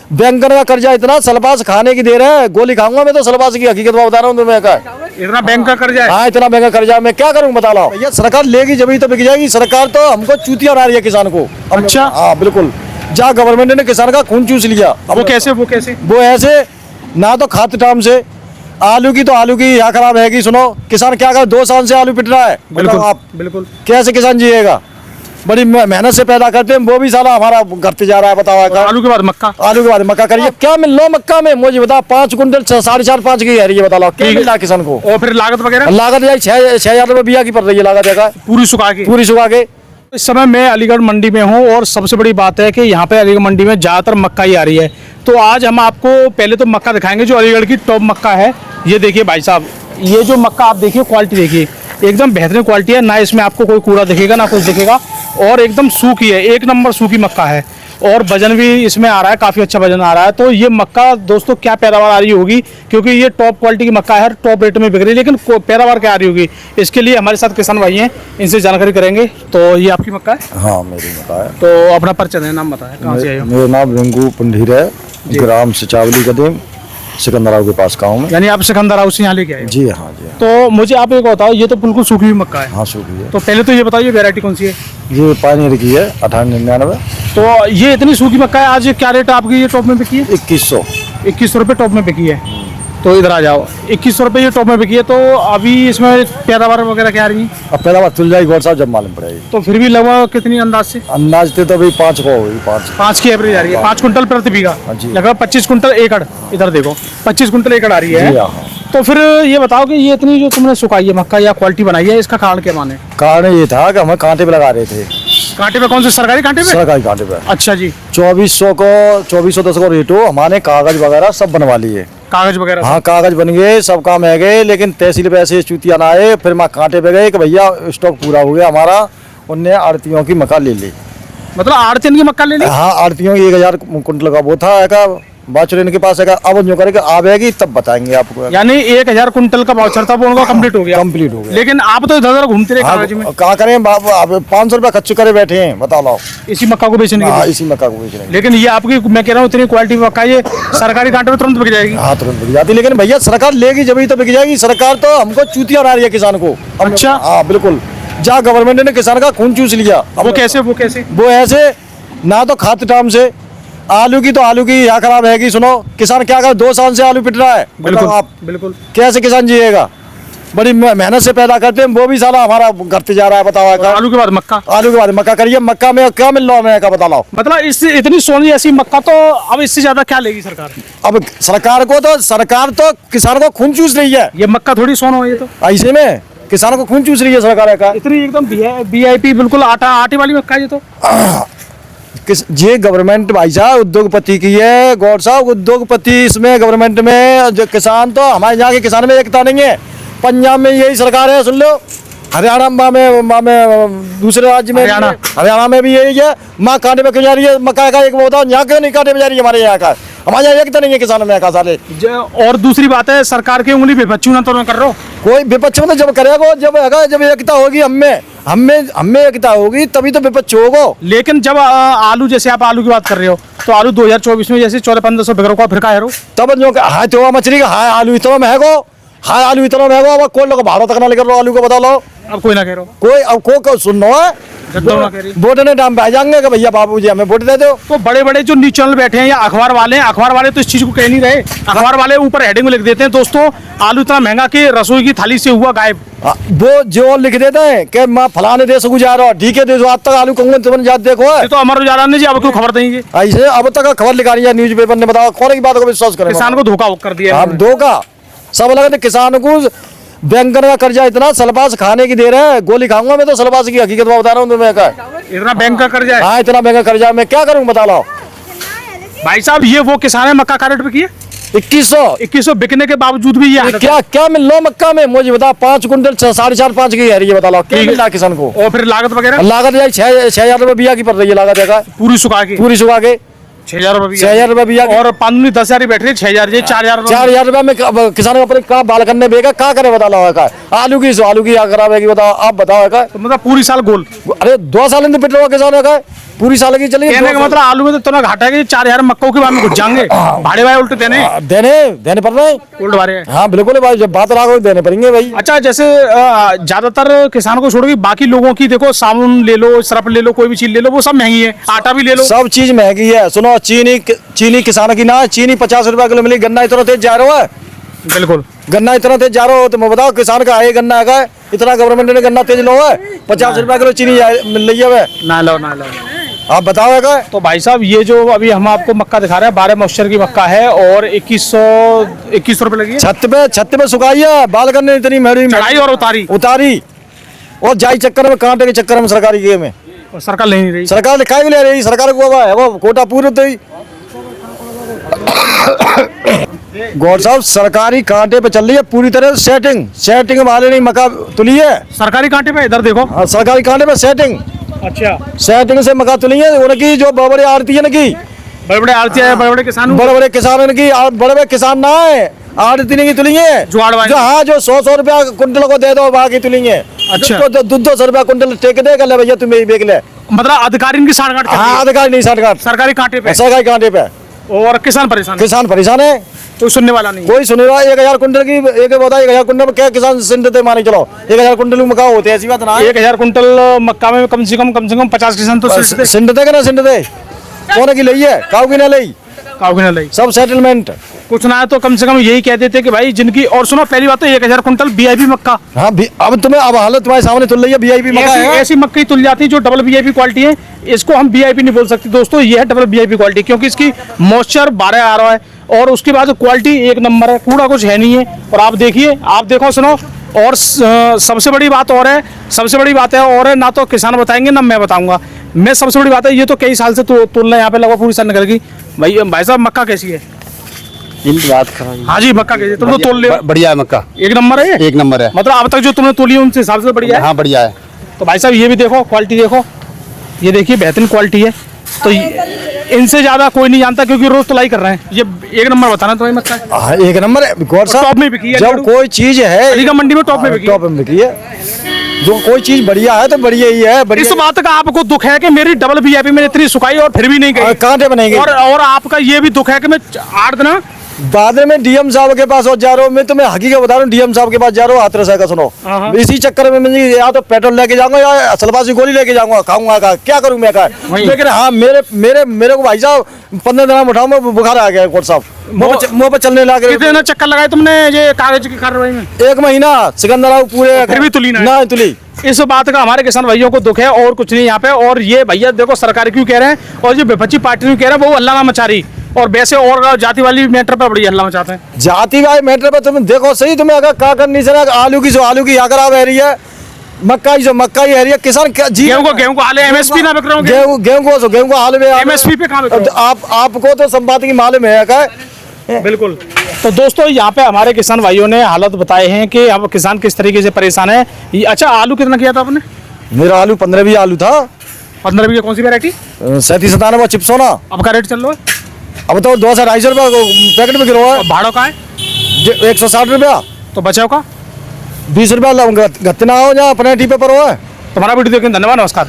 Banker का कर्जा इतना सलपास खाने की दे रहे हैं, गोली खाऊंगा मैं तो सलपास की हकीकत बता रहा हूँ तुम्हें। का इतना बैंक का कर्जा है? हाँ इतना महंगा कर्जा, मैं क्या करूँ बता लो भैया। सरकार लेगी जब तो बिक जाएगी। सरकार तो हमको चूतिया बना रही है किसान को। अच्छा। हाँ बिल्कुल, जहाँ गवर्नमेंट ने किसान का खून चूस लिया। वो कैसे? वो ऐसे ना तो खाद टाइम से, आलू की यहाँ खराब है कि सुनो किसान क्या करे, 2 साल से आलू पिट रहा है। बिल्कुल आप बिल्कुल। कैसे किसान जिएगा? बड़ी मेहनत से पैदा करते हैं, वो भी साला हमारा घटते जा रहा है। बताओ आलू के बाद मक्का, आलू के बाद मक्का करिए, क्या मिल लो मक्का में? मुझे बता 5 कुंटल 4.5 की है, ये बता लो क्या मिल रहा है किसान को? और फिर लागत वगैरह? लागत जाए 6,000 रुपये बिया की पड़ रही है लागत है पूरी सुखा के। इस समय मैं अलीगढ़ मंडी में हूँ और सबसे बड़ी बात है कि यहाँ पे अलीगढ़ मंडी में ज़्यादातर मक्का ही आ रही है। तो आज हम आपको पहले तो मक्का दिखाएंगे जो अलीगढ़ की टॉप मक्का है। ये देखिए भाई साहब, ये जो मक्का आप देखिए, क्वालिटी देखिए, एकदम बेहतरीन क्वालिटी है। ना इसमें आपको कोई कूड़ा दिखेगा ना कुछ दिखेगा, और एकदम सूखी है, 1 नंबर सूखी मक्का है। और वजन भी इसमें आ रहा है, काफ़ी अच्छा वजन आ रहा है। तो ये मक्का दोस्तों क्या पैदावार आ रही होगी, क्योंकि ये टॉप क्वालिटी की मक्का है, टॉप रेट में बिक रही है, लेकिन पैदावार क्या आ रही होगी, इसके लिए हमारे साथ किसान भाई हैं, इनसे जानकारी करेंगे। तो ये आपकी मक्का है? हाँ मेरी मक्का है। तो अपना परिचय दें, नाम बताएं, कहाँ से आए हो? मेरा नाम रिंकू पंडीर है, ग्राम सिचावली कदीम, सिकंदराव के पास गाँव में। यानी आप सिकंदराव से यहाँ लेके आए हो? जी हाँ जी। तो मुझे आप एक बताओ, ये तो बिल्कुल सूखी हुई मक्का है। हाँ सूखी है। तो पहले तो ये बताइए वैरायटी कौन सी है? ये पानीर की है 1899। तो ये इतनी सूखी मक्का है, आज क्या रेट आपकी ये टॉप में बिकी है? 2100। 2100 रुपये टॉप में बिकी है। तो इधर आ जाओ, 2100 रुपये ये टॉप में बिकी है। तो अभी इसमें पैदावार वगैरह क्या आ रही है? अब पैदावार तुल जाएगी गौर साहब जब मालूम पड़ेगी। तो फिर भी लगभग कितनी अंदाज से? अंदाज थे तो अभी 5 को होगी। 5 की एवरेज आ रही है, 5 कुंटल प्रति बीघा, लगभग 25 कुंटल एकड़। इधर देखो 25 कुंटल एकड़ आ रही है। तो फिर ये बताओ कि ये इतनी जो तुमने सुखाई है मक्का या क्वालिटी बनाई है, इसका कारण क्या माने? कारण ये था कि हमें कांटे पे लगा रहे थे। कांटे पे? कौन से सरकारी कांटे पे? सरकारी कांटे पे। अच्छा जी। 2410 को रेट हो, हमारे कागज वगैरह सब बनवा लिए। कागज वगैरह? हाँ कागज बन गए, सब काम है गए, लेकिन तहसील पे ऐसे चूतिया ना आए। फिर मैं कांटे पे गए कि भैया स्टॉक पूरा हो गया हमारा, उनने आड़तियों की मक्का ले ली। मतलब आड़तियों की मक्का ले ली? हाँ आड़तियों की 1000 कुंटल का वो था का बाचुर इनके पास है। अब जो करेगा आवेगी तब बताएंगे आपको। यानी 1000 कुंटल का वाउचर था, वो उनका कंप्लीट हो गया? कंप्लीट हो गया। लेकिन आप तो इधर उधर घूमते रहे कागज में। क्या करें बाबू, आप 500 रुपया खर्च करे बैठे हैं, बता लो इसी मक्का को बेचने के लिए? इसी मक्का को बेचने। लेकिन ये आपकी, मैं कह रहा हूँ, इतनी क्वालिटी मक्का ये सरकारी कांटे में तुरंत बिक जाएगी? हाँ तुरंत बिक जाती, लेकिन भैया सरकार लेगी जब तो बिक जाएगी। सरकार तो हमको चूतिया बना रही है किसान को। अच्छा। हाँ बिल्कुल, जहाँ गवर्नमेंट ने किसान का खून चूस लिया। वो कैसे? वो ऐसे ना तो खाद टाइम से, आलू की यहाँ खराब है कि सुनो किसान क्या करे, 2 साल से आलू पिट रहा है। बिल्कुल आप बिल्कुल। कैसे किसान जिएगा? बड़ी मेहनत से पैदा करते हैं, वो भी साला हमारा घटते जा रहा है। बताओ आलू के बाद मक्का, आलू के बाद मक्का करिए, मक्का में क्या मिल रहा है? बता लो। मतलब इससे इतनी सोनी ऐसी मक्का, तो अब इससे ज्यादा क्या लेगी सरकार? अब सरकार तो किसान को खून चूस रही है। ये मक्का थोड़ी सोना है, ये तो ऐसे में किसान को खून चूस रही है सरकार का। इतनी एकदम VIP बिल्कुल आटे वाली मक्का है ये तो। ये गवर्नमेंट भाई साहब उद्योगपति की है, गौर साहब उद्योगपति। इसमें गवर्नमेंट में जो किसान, तो हमारे यहाँ के किसान में एकता नहीं है। पंजाब में यही सरकार है, सुन लो। हरियाणा में दूसरे राज्य में, हरियाणा में भी यही है। माँ कांटे पे क्यों जा रही है मक्का का? एक वो बताओ, यहाँ क्यों नहीं कांटे पे जा रही है हमारे यहाँ का? हमारे यहाँ एकता नहीं है किसानों में का साले। और दूसरी बात है, सरकार की उंगली बेपच्चू ना तो ना कर रहा हो। कोई विपक्ष में तो जब करेगा, जब एकता होगी हमें एकता होगी तभी तो विपक्ष होगा। लेकिन जब आलू, जैसे आप आलू की बात कर रहे हो, तो आलू 2024 में जैसे 1400-1500 बिक रहा, फिर का है तब जो हाय तो मछली का हाय आलू इतना महंगो, अब कौन लोग भाड़ा तक ना लेकर लो आलू को? बता लो। अब कोई ना कह रहा कोई, अब को सुन लो है, वोट ने दाम पे जाएंगे कि भैया बाबूजी हमें वोट दे दो। तो बड़े बड़े जो न्यूज चैनल बैठे हैं या अखबार वाले तो इस चीज को कह नहीं रहे। अखबार वाले ऊपर हेडिंग में लिख देते हैं, दोस्तों आलू इतना महंगा कि रसोई की थाली से हुआ गायब। वो जो लिख देते हैं कि मैं फलाने देश गुजारा, ठीक है देश, आज तक आलू कहूंगा तुमने जात देखो है। तो अमर उजाला ने जी अब क्यों खबर देंगे? ऐसे अब तक खबर लिखा है न्यूज पेपर ने, बताओ कौन की बात को विश्वास करें? किसान को धोखा कर दिया। धोखा सब लगे किसान को। बैंकर का कर्जा इतना सलपास खाने की दे रहे हैं, गोली खाऊंगा मैं तो सलपास की हकीकत बता रहा हूँ तुम्हें। इतना बैंक का कर्जा है? हाँ इतना महंगा कर्जा, मैं क्या करूँ बता लो भाई साहब। ये वो किसान है मक्का का रेट बिकी है 2100 बिकने के बावजूद भी ये क्या मिल लो मक्का में? मुझे बता 5 कुंटल 4.5 की है, ये बता लो क्या मिल रहा है किसान को? और फिर लागत वगैरह? लागत जाए 6,000 रुपये बिया की पड़ रही है लागत है पूरी सुखा के 6,000 रुपये बिया। और पानी 10,000 बैठ रही है, 6,000 4,000 रुपये में किसान अपने कहाँ बाल करने बेगा, क्या करे बता लो? आलू की खराब है बताओ, आप बताओ। तो मतलब पूरी साल गोल? अरे 2 साल पिट रहा किसान का। पूरी साल की चली कहने का मतलब आलू में तो इतना घाटा है कि 4000 मक्कों के बाद में घुस जाएंगे, भाड़े भाई उल्टे देने देने पड़ रहे हैं। उल्ट भाड़े। हाँ बिल्कुल भाई, जब बात लागो देने पड़ेंगे भाई। अच्छा, जैसे ज्यादातर किसानों को छोड़ के बाकी लोगों की देखो, साबुन ले लो, सरफ ले लो, कोई भी चीज ले लो, वो सब महंगी है, आटा भी ले लो, सब चीज महंगी है। सुनो, चीनी किसान की ना, चीनी 50 रुपया किलो मिली, गन्ना इतना तेज जा रहा है। बिल्कुल, गन्ना इतना तेज जा रहा हो तो मैं बताओ किसान का है गन्ना है, इतना गवर्नमेंट ने गन्ना तेज लो है, 50 रुपया किलो चीनी मिल रही है। ना लो ना लो। आप बताओ है। तो भाई साहब, ये जो अभी हम आपको मक्का दिखा रहे हैं 12 मॉइस्चर की मक्का है और 2100 रुपए लगी है। छत पे सुखाई है, बाल करने इतनी महंगी चढ़ाई और उतारी और जाई चक्कर में, कांटे के चक्कर में सरकारी के में और सरकार ले नहीं रही। सरकार लिखा भी ले रही, सरकार को है वो कोटा पूरे तो ही। गौर साहब, सरकारी कांटे पे चल रही है पूरी तरह सेटिंग वाले नहीं मक्का तुली है। सरकारी कांटे पे इधर देखो। हाँ, सरकारी कांटे पे सेटिंग से मक्का तुली है। उनकी जो बड़े बड़े आड़ती है ना की, बड़े बड़े आड़ती है, बड़े बड़े किसान की, बड़े बड़े किसान ना है, आड़ती नहीं की तुली है जो, हाँ, जो 100 रुपया कुंटल को दे दो, बाकी तुली है। अच्छा, तो 200 रुपया कुंटल टेक दे कर ले भैया, तुम्हें बेच ले। मतलब अधिकारी इनकी साठगांठ करती है। हाँ, अधिकारी नहीं साठगांठ, सरकारी कांटे पे और किसान परेशान है। कोई सुनने वाला नहीं, कोई सुनेगा। 1000 कुंटल की एक बता, 1000 कुंटल में क्या किसान सिंधते माने चलो, 1000 कुंटल मक्का होते, ऐसी बात ना। 1000 कुंटल मक्का में कम से कम 50 किसान तो सिंधते का ना सिंधते कौन की लई है, काऊ की ना लई, सब सेटलमेंट। कुछ ना तो कम से कम यही कह देते कि भाई जिनकी, और सुनो पहली बात तो 1000 कुंटल वीआईपी मक्का। हाँ, अब हालत तुम्हारे सामने तुल रही है, वीआईपी मक्का है। ऐसी मक्की तुल जाती है जो डबल वीआईपी क्वालिटी है। इसको हम वीआईपी नहीं बोल सकते दोस्तों, ये है डबल वीआईपी क्वालिटी, क्योंकि इसकी मॉइस्चर 12 आ रहा है और उसके बाद क्वालिटी एक नंबर है, कूड़ा कुछ है नहीं है। और आप देखिए, आप देखो, सुनो, और सबसे बड़ी बात है ना तो किसान बताएंगे ना मैं बताऊंगा। मैं सबसे बड़ी बात है, ये तो कई साल से तुलना यहाँ पे लगभग पूरी साल निकल गई। भाई साहब, मक्का कैसी है? बात खराब। हाँ जी, मक्का कैसी? तुम तो तोल ले। बढ़िया है मक्का, एक नंबर है, एक नंबर है। मतलब अब तक जो तुमने तोली है उनसे हिसाब से बढ़िया है। हाँ, बढ़िया है। तो भाई साहब, ये भी देखो, क्वालिटी देखो, ये देखिए बेहतरीन क्वालिटी है। तो इनसे ज्यादा कोई नहीं जानता, क्योंकि रोज तुलाई कर रहे हैं। ये एक नंबर बताना तो मक्का है। हाँ, एक नंबर है। गौर साहब, टॉप में बिकी है। जब कोई चीज है अलीगढ़ मंडी में टॉप में बिकी है, जो कोई चीज बढ़िया है तो बढ़िया ही है। इस बात का आपको दुख है कि मेरी डबल वीआईपी में इतनी सुखाई और फिर भी नहीं गई, कांटे बनेंगे। और आपका ये भी दुख है कि मैं 8 दिन बाद में डीएम साहब के पास जा रहा हूँ। मैं तुम्हें हकीकत बता रहा हूँ, डीएम साहब के पास जा रहा हूँ, हाथरस का सुनो। इसी चक्कर में मैं या तो पेट्रोल लेके जाऊंगा या असलबाजी गोली लेके जाऊंगा, खाऊंगा का क्या करूँ मैं का। लेकिन हाँ, मेरे को भाई साहब 15 दिन उठाऊ में बुखार आ गया। कोट साहब मुँह पे चलने लगे। कितने चक्कर लगाए तुमने ये कागज की कार्रवाई में? 1 महीना सिकंदर पूरे, फिर भी तुली ना तुली। इस बात का हमारे किसान भाइयों को दुख है और कुछ नहीं यहाँ पे। और ये भैया देखो, सरकार क्यों कह रहे हैं और ये विपक्षी पार्टी क्यों कह रहे हैं, वो अल्लाह मचा रही। और वैसे और जाति वाली मैटर पे बड़ी हल्ला मचाते हैं। जाति वाली मैटर पे तुम देखो सही, तुम्हें अगर क्या करनी सर, आलू की आकर आ रही है, मक्का ही है रही है। किसान गेहूं को हाल एमएसपी ना बिक रहा हूं, गेहूं को हाल में एमएसपी पे कहां बिक रहा हूं? आपको तो संपादक की मालूम है क्या? बिल्कुल। तो दोस्तों, यहाँ पे हमारे किसान भाइयों ने हालत बताए हैं कि अब किसान किस तरीके से परेशान है। अच्छा, आलू कितना किया था आपने? मेरा आलू 15 बीघा आलू था। 15 बीघा कौन सी वैरायटी? 3797 चिप्सो ना। अब का रेट चल रहा है? अब तो 200-250 रुपया पैकेट में गिरो है। भाड़ों का है 160 रुपया। तो बचाव का 20 रुपया गत्ते ना हो, जहाँ अपने टी पे पर हो है। तुम्हारा वीडियो देखने धन्यवाद, नमस्कार।